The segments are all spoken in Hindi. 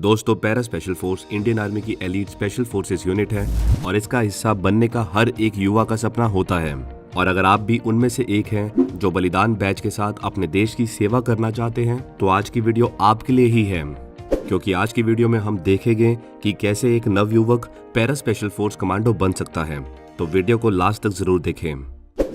दोस्तों, para special force Indian army की एलीट स्पेशल फोर्सेस यूनिट है और इसका हिस्सा बनने का हर एक युवा का सपना होता है। और अगर आप भी उनमें से एक हैं जो बलिदान बैच के साथ अपने देश की सेवा करना चाहते हैं, तो आज की वीडियो आपके लिए ही है, क्योंकि आज की वीडियो में हम देखेंगे कि कैसे एक नवयुवक पैरा स्पेशल फोर्स कमांडो बन सकता है। तो वीडियो को लास्ट तक जरूर देखें।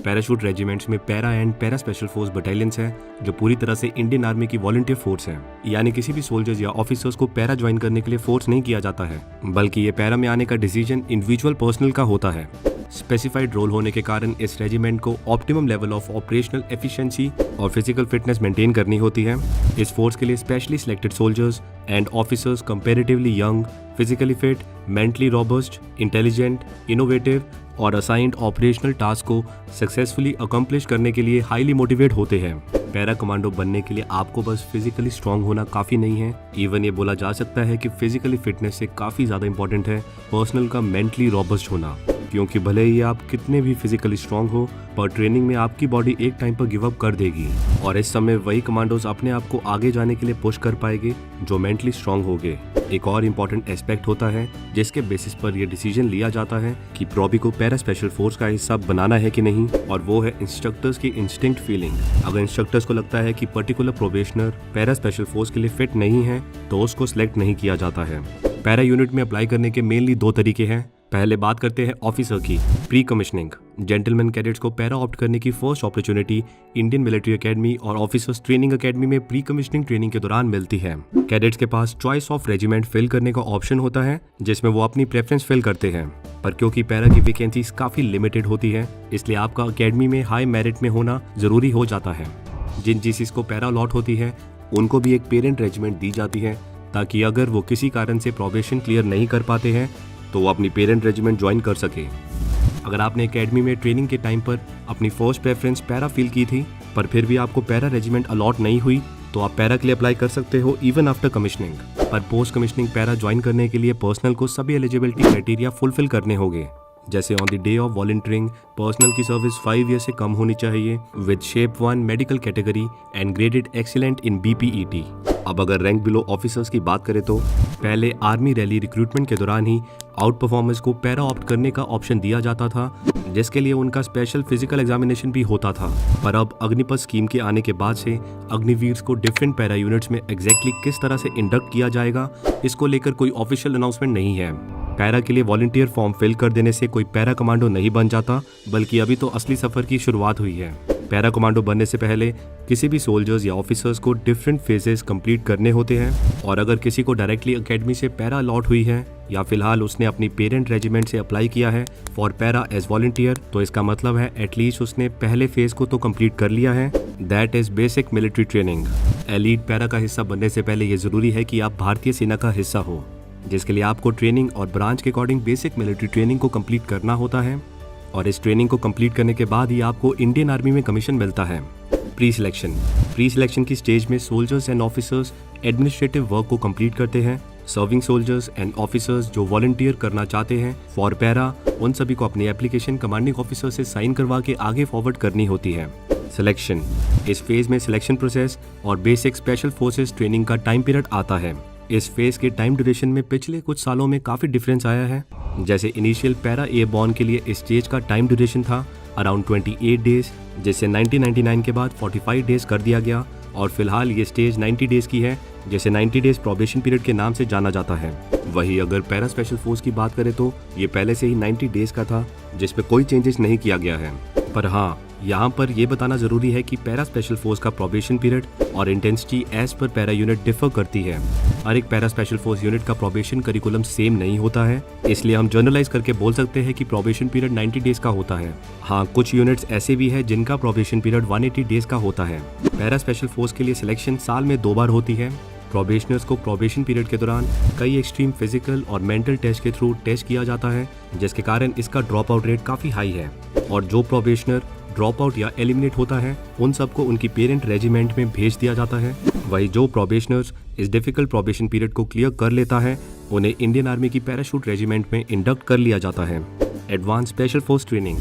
पैराशूट रेजिमेंट्स में para and para special force battalions हैं जो पूरी तरह से इंडियन आर्मी की वॉलंटियर फोर्स है। यानी किसी भी सोल्जर्स या ऑफिसर्स को पैरा ज्वाइन करने के लिए फोर्स नहीं किया जाता है, बल्कि ये पैरा में आने का डिसीजन इंडिविजुअल पर्सनल का होता है। स्पेसिफाइड रोल होने के कारण इस रेजिमेंट को optimum level of operational efficiency और फिजिकल फिटनेस मेंटेन करनी होती है। इस फोर्स के लिए specially selected soldiers and officers comparatively young, physically fit, mentally robust, intelligent, innovative और असाइंड ऑपरेशनल टास्क को सक्सेसफुली अकम्प्लिश करने के लिए हाईली मोटिवेट होते हैं। पैरा कमांडो बनने के लिए आपको बस फिजिकली स्ट्रांग होना काफी नहीं है, इवन ये बोला जा सकता है कि फिजिकली फिटनेस से काफी ज्यादा इंपॉर्टेंट है पर्सनल का मेंटली रोबस्ट होना। क्योंकि भले ही आप कितने भी फिजिकली स्ट्रांग हो, पर ट्रेनिंग में आपकी बॉडी एक टाइम पर गिव अप कर देगी और इस समय वही कमांडोज अपने आप को आगे जाने के लिए पुश कर पाएंगे जो मेंटली स्ट्रांग होंगे। एक और इम्पोर्टेंट एस्पेक्ट होता है जिसके बेसिस पर यह डिसीजन लिया जाता है कि प्रॉबी को पैरा स्पेशल फोर्स का हिस्सा बनाना है कि नहीं, और वो है इंस्ट्रक्टर्स की इंस्टिंक्ट फीलिंग। अगर इंस्ट्रक्टर्स को लगता है कि particular probationer para special force के लिए फिट नहीं है, तो उसको सिलेक्ट नहीं किया जाता है। पैरा यूनिट में अप्लाई करने के मेनली दो तरीके हैं। पहले बात करते हैं ऑफिसर की, प्री कमिश्निंग। जेंटलमैन कैडेट्स को पैरा ऑप्ट करने की first opportunity Indian military academy और ऑफिसर्स ट्रेनिंग एकेडमी में प्री कमिश्निंग ट्रेनिंग के दौरान मिलती है। कैडेट्स के पास चॉइस ऑफ रेजिमेंट फिल करने का ऑप्शन होता है जिसमें वो अपनी प्रेफरेंस फिल करते हैं, पर क्योंकि पैरा की वैकेंसीज काफी लिमिटेड होती है, इसलिए आपका एकेडमी में हाई मेरिट में होना जरूरी हो जाता है। जिन जीसीस को पैरा अलॉट होती है उनको भी एक पेरेंट रेजिमेंट दी जाती है, ताकि अगर वो किसी कारण से प्रोबेशन क्लियर नहीं कर पाते हैं तो वो अपनी पेरेंट रेजिमेंट ज्वाइन कर सके। अगर आपने एकेडमी में ट्रेनिंग के टाइम पर अपनी फर्स्ट प्रेफरेंस पैरा फील की थी, पर फिर भी आपको पैरा रेजिमेंट अलॉट नहीं हुई, तो आप पैरा के लिए अप्लाई कर सकते हो इवन आफ्टर कमिश्निंग। पर पोस्ट कमिश्निंग पैरा ज्वाइन करने के लिए पर्सनल को सभी एलिजिबिलिटी क्राइटेरिया फुलफिल करने होंगे, जैसे on the day of volunteering personal की सर्विस 5 ईयर से कम होनी चाहिए with shape 1 medical category and graded excellent in BPET। अब अगर रैंक बिलो ऑफिसर्स की बात करें तो पहले आर्मी रैली रिक्रूटमेंट के दौरान ही आउट परफॉर्मेंस को पैरा ऑप्ट करने का ऑप्शन दिया जाता था, जिसके लिए उनका स्पेशल फिजिकल एग्जामिनेशन भी होता था। पर अब अग्निपथ स्कीम के आने के बाद से अग्निवीर्स को डिफरेंट पैरा यूनिट्स में एग्जैक्टली किस तरह से इंडक्ट किया जाएगा, इसको लेकर कोई ऑफिशियल अनाउंसमेंट नहीं है। पैरा के लिए वॉलंटियर फॉर्म फिल कर देने से कोई पैरा कमांडो नहीं बन जाता, बल्कि अभी तो असली सफर की शुरुआत हुई है। पैरा कमांडो बनने से पहले किसी भी सोल्जर्स या ऑफिसर्स को डिफरेंट फेजेस कंप्लीट करने होते हैं, और अगर किसी को डायरेक्टली एकेडमी से पैरा अलॉट हुई है या फिलहाल उसने अपनी पेरेंट रेजिमेंट से अप्लाई किया है फॉर पैरा एज वॉलंटियर, तो इसका मतलब है एटलीस्ट उसने पहले फेज को तो कंप्लीट कर लिया है, that is basic military training. Elite para का हिस्सा बनने से पहले ये जरूरी है कि आप भारतीय सेना का हिस्सा हो, जिसके लिए आपको ट्रेनिंग और ब्रांच के अकॉर्डिंग बेसिक मिलिट्री ट्रेनिंग को कंप्लीट करना होता है, और इस ट्रेनिंग को कंप्लीट करने के बाद ही आपको इंडियन आर्मी में कमीशन मिलता है। प्री सिलेक्शन की स्टेज में soldiers and officers administrative work को कंप्लीट करते हैं। सर्विंग सोल्जर्स एंड ऑफिसर्स जो वॉलंटियर करना चाहते हैं फॉर पैरा, उन सभी को अपनी एप्लीकेशन कमांडिंग ऑफिसर से साइन करवा के आगे फॉरवर्ड करनी होती है। सिलेक्शन, इस फेज में सिलेक्शन प्रोसेस और बेसिक स्पेशल फोर्सेस ट्रेनिंग का टाइम पीरियड आता है। इस फेज के टाइम ड्यूरेशन में पिछले कुछ सालों में काफी डिफरेंस आया है। जैसे इनिशियल पैरा एयरबॉर्न के लिए इस स्टेज का टाइम ड्यूरेशन था अराउंड 28 डेज, जिसे 1999 के बाद 45 डेज कर दिया गया, और फिलहाल ये स्टेज 90 डेज की है, जिसे 90 डेज प्रोबेशन पीरियड के नाम से जाना जाता है। वही अगर पैरा स्पेशल फोर्स की बात करें तो ये पहले से ही 90 डेज का था, जिसमें कोई चेंजेस नहीं किया गया है। पर हाँ, यहाँ पर यह बताना जरूरी है कि पैरा स्पेशल फोर्स का प्रोबेशन पीरियड और intensity as per para unit differ करती है। हर एक पैरा स्पेशल फोर्स यूनिट का प्रोबेशन करिकुलम सेम नहीं होता है, इसलिए हम जनरलाइज करके बोल सकते हैं कि प्रोबेशन पीरियड 90 डेज का होता है। हाँ, कुछ यूनिट्स ऐसे भी है जिनका प्रोबेशन पीरियड 180 डेज का होता है। पैरा स्पेशल फोर्स के लिए सिलेक्शन साल में 2 बार होती है। प्रोबेशनर्स को प्रोबेशन पीरियड के दौरान कई एक्सट्रीम फिजिकल और मेंटल टेस्ट के थ्रू टेस्ट किया जाता है, जिसके कारण इसका ड्रॉप आउट रेट काफी हाई है। और जो प्रोबेशनर ड्रॉप आउट या एलिमिनेट होता है, उन सबको उनकी पेरेंट रेजिमेंट में भेज दिया जाता है। वही जो प्रोबेशनर्स इस डिफिकल्ट प्रोबेशन पीरियड को क्लियर कर लेता है, उन्हें इंडियन आर्मी की पैराशूट रेजिमेंट में इंडक्ट कर लिया जाता है। एडवांस स्पेशल फोर्स ट्रेनिंग,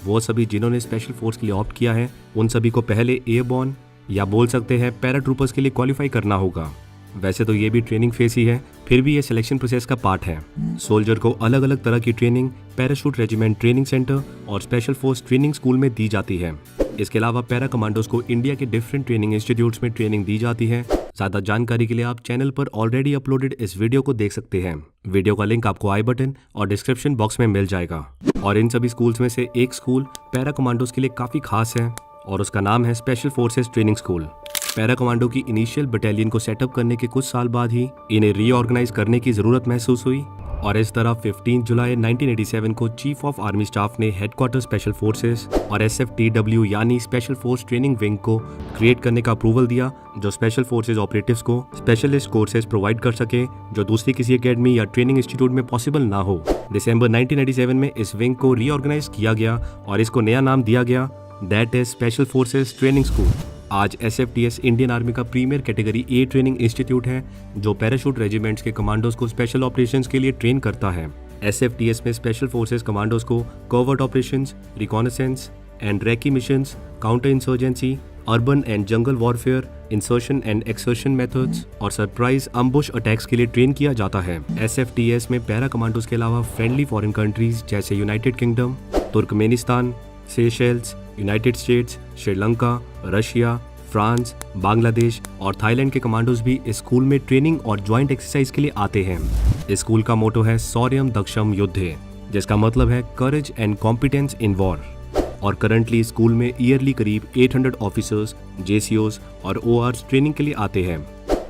वो सभी जिन्होंने स्पेशल फोर्स के लिए ऑप्ट किया है, उन सभी को पहले एयरबॉर्न या बोल सकते हैं पैराट्रूपर्स के लिए क्वालिफाई करना होगा। वैसे तो ये भी ट्रेनिंग फेस ही है, फिर भी ये सिलेक्शन प्रोसेस का पार्ट है। सोल्जर को अलग अलग तरह की training parachute regiment training centre और स्पेशल फोर्स ट्रेनिंग स्कूल में दी जाती है। इसके अलावा पैरा कमांडोज को इंडिया के डिफरेंट ट्रेनिंग इंस्टीट्यूट्स में ट्रेनिंग दी जाती है। ज्यादा जानकारी के लिए आप चैनल पर ऑलरेडी अपलोडेड इस वीडियो को देख सकते हैं। वीडियो का लिंक आपको आई बटन और डिस्क्रिप्शन बॉक्स में मिल जाएगा। और इन सभी स्कूल्स में से एक स्कूल पैरा कमांडोज के लिए काफी खास है और उसका नाम है special forces training school. Para commando की इनिशियल बटालियन को सेटअप करने के कुछ साल बाद ही इन्हें रीऑर्गेनाइज करने की जरूरत महसूस हुई और इस तरह 15 जुलाई 1987 को चीफ ऑफ आर्मी स्टाफ ने हेडक्वार्टर स्पेशल फोर्सेस और SFTW यानी स्पेशल फोर्स ट्रेनिंग विंग को क्रिएट करने का अप्रूवल दिया, जो स्पेशल फोर्सेस ऑपरेटिव्स को स्पेशलिस्ट कोर्सेज प्रोवाइड कर सके जो दूसरी किसी एकेडमी या ट्रेनिंग इंस्टीट्यूट में पॉसिबल ना हो। दिसंबर 1987 में इस विंग को रीऑर्गेनाइज किया गया और इसको नया नाम दिया गया, that is special forces training school. आज SFTS इंडियन आर्मी का premier category A training institute है जो पैराशूट रेजिमेंट्स के कमांडोज को स्पेशल ऑपरेशंस के लिए ट्रेन करता है। SFTS में स्पेशल फोर्सेस कमांडोज को covert operations, reconnaissance and recce missions, counter insurgency, urban and jungle warfare, insertion and exertion methods और सरप्राइज अम्बुश अटैक्स के लिए ट्रेन किया जाता है। SFTS में पैरा कमांडोज के अलावा फ्रेंडली फॉरेन कंट्रीज जैसे United kingdom, Turkmenistan, Seychelles, United states, Sri Lanka, Russia, France, Bangladesh और थाईलैंड के कमांडोज भी इस स्कूल में ट्रेनिंग और ज्वाइंट एक्सरसाइज के लिए आते हैं। इस स्कूल का मोटो है शौर्यम दक्षम युद्धे, जिसका मतलब है courage and competence in war. और करंटली स्कूल में ईयरली करीब 800 ऑफिसर्स, JCOs और ORs ट्रेनिंग के लिए आते हैं।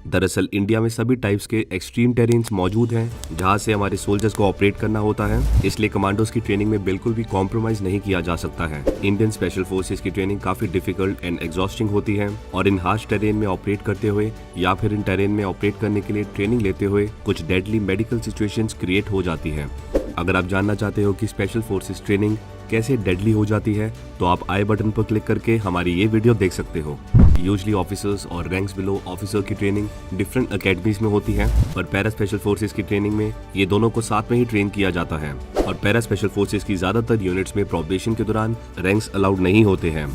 दरअसल इंडिया में सभी टाइप्स के एक्सट्रीम टेरेन्स मौजूद हैं जहां से हमारे सोल्जर्स को ऑपरेट करना होता है, इसलिए कमांडोज की ट्रेनिंग में बिल्कुल भी कॉम्प्रोमाइज नहीं किया जा सकता है। इंडियन स्पेशल फोर्सेस की ट्रेनिंग काफी डिफिकल्ट एंड एग्जॉस्टिंग होती है और इन हार्श टेरेन में ऑपरेट करते हुए या फिर इन टेरेन में ऑपरेट करने के लिए ट्रेनिंग लेते हुए कुछ डेडली मेडिकल सिचुएशंस क्रिएट हो जाती है। अगर आप जानना चाहते हो कि स्पेशल फोर्सेस ट्रेनिंग कैसे डेडली हो जाती है तो आप आई बटन पर क्लिक करके हमारी ये वीडियो देख सकते हो। यूजली ऑफिसर्स और रैंक्स बिलो ऑफिसर की ट्रेनिंग डिफरेंट अकेडमीज में होती है, पर पैरा स्पेशल फोर्सेस की ट्रेनिंग में ये दोनों को साथ में ही ट्रेन किया जाता है। और पैरा स्पेशल फोर्सेस की ज्यादातर यूनिट्स में प्रोबेशन के दौरान रैंक्स अलाउड नहीं होते हैं,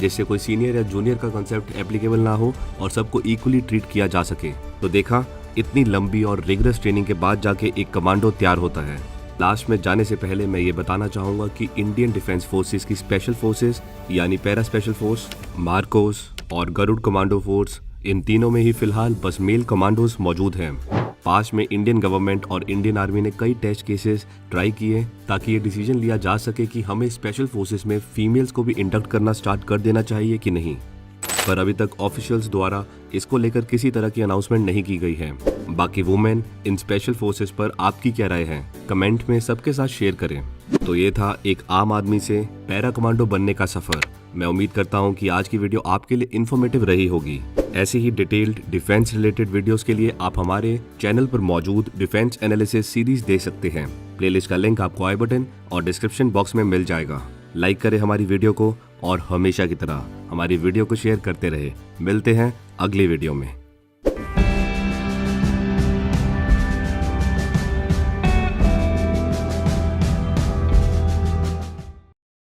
जिससे कोई सीनियर या जूनियर का कंसेप्ट एप्लीकेबल ना हो और सबको इक्वली ट्रीट किया जा सके। तो देखा, इतनी लंबी और रिगरस ट्रेनिंग के बाद जाके एक कमांडो तैयार होता है। लास्ट में जाने से पहले मैं ये बताना चाहूंगा कि इंडियन डिफेंस फोर्सेस की स्पेशल फोर्सेस यानी पैरा स्पेशल फोर्स, मार्कोस और गरुड़ कमांडो फोर्स, इन तीनों में ही फिलहाल बस मेल कमांडोज मौजूद हैं। पास्ट में इंडियन गवर्नमेंट और इंडियन आर्मी ने कई टेस्ट केसेस ट्राई किए ताकि ये डिसीजन लिया जा सके कि हमें स्पेशल फोर्सेस में फीमेल्स को भी इंडक्ट करना स्टार्ट कर देना चाहिए कि नहीं, पर अभी तक ऑफिशियल्स द्वारा इसको लेकर किसी तरह की अनाउंसमेंट नहीं की गई है। बाकी वुमेन इन स्पेशल फोर्सेस पर आपकी क्या राय है, कमेंट में सबके साथ शेयर करें। तो ये था एक आम आदमी से पैरा कमांडो बनने का सफर। मैं उम्मीद करता हूँ कि आज की वीडियो आपके लिए इन्फॉर्मेटिव रही होगी। ऐसे ही डिटेल्ड डिफेंस रिलेटेड वीडियोस के लिए आप हमारे चैनल पर मौजूद डिफेंस एनालिसिस सीरीज देख सकते हैं। प्लेलिस्ट का लिंक आपको आई बटन और डिस्क्रिप्शन बॉक्स में मिल जाएगा। लाइक करें हमारी वीडियो को और हमेशा की तरह हमारी वीडियो को शेयर करते रहे। मिलते हैं अगली वीडियो में।